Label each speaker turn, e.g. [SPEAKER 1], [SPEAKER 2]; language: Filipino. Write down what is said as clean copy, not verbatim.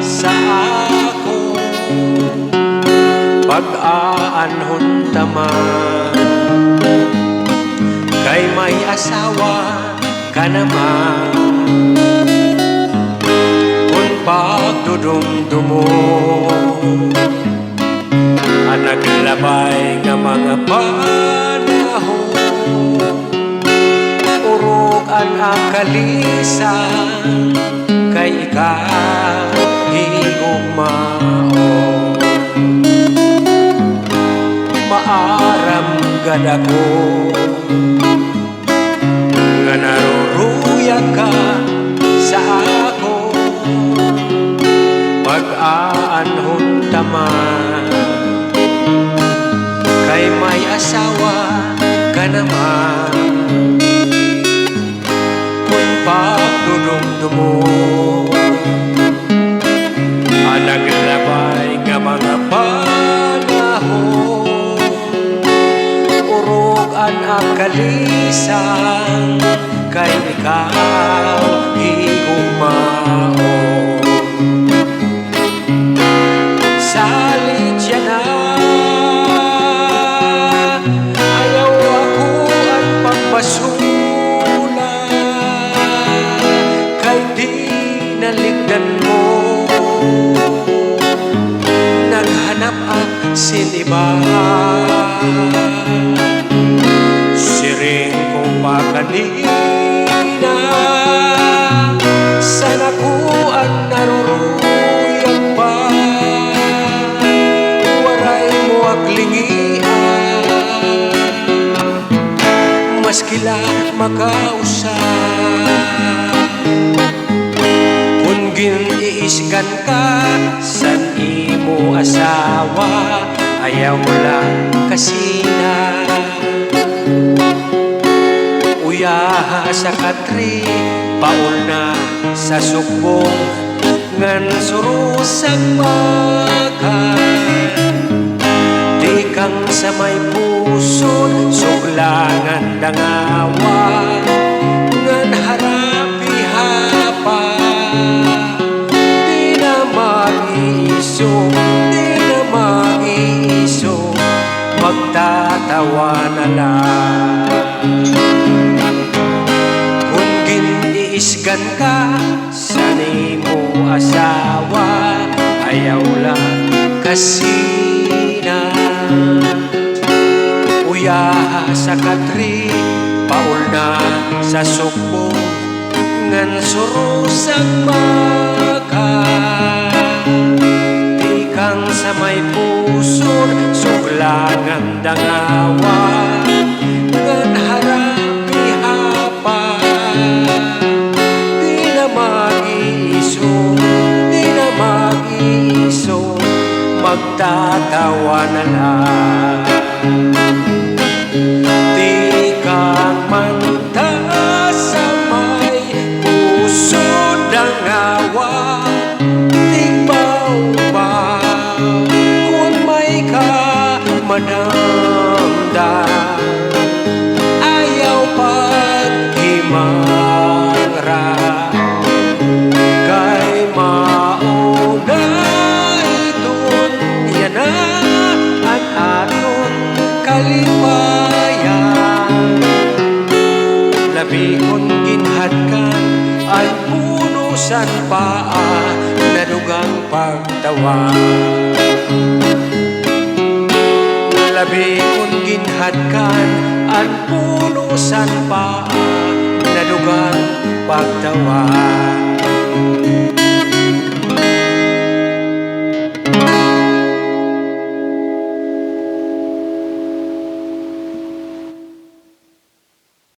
[SPEAKER 1] sa ako pag-aanhon taman, kay may asawa ka naman. Kung pagdudumdumo ang naglabay nga mga panahon, urog ang akalisan, kay ikaw higugmaon. Maaram gad ako nga naruruya ka sa ako pag-aanhon taman, kay may asawa ka naman. Kung pagdudumdumo ang naglabay nga mga panahon, urog ang akalisan, kay ikaw higugmaon. Salit siya na ayaw ako at pagpasula, kay di naligdan mo. Naghanap ang siniba, siring ko pa kanina, sana ko ang naruruyang pa, waray mo aglingian, maskila makausap. Kung giniisgan ka san imo asawa, ayaw lang kasi na uyaha sa katri, paul na sa sukbong ngan surusag makan. Di kang sa may puso suglangan dangawa, ngan harapi hapa. Di na mag-iiso, di na mag-iiso, magtatawa na lang. Kung giniisgan ka sa nimo asawa, ayaw lang kasi na uyaha sa katri, paul na sa sukbo ngan surusag makan. Di kang sa may puso suglangan dangawa, ngan harapi hapa. Di na mag-iiso, di na mag-iiso, magtatawa na lang. Di kang manta sa may puso dangawa, tigbaw-baw kung may ka manamdam. Ayaw paghimangra, kay mauna itun yan na ang aton kalipayan. Labi kong ginhadkan ay punusan paa, nadugang pagtawa. Labi kong ginhadkan ang punusan paa, nadugang pagtawa.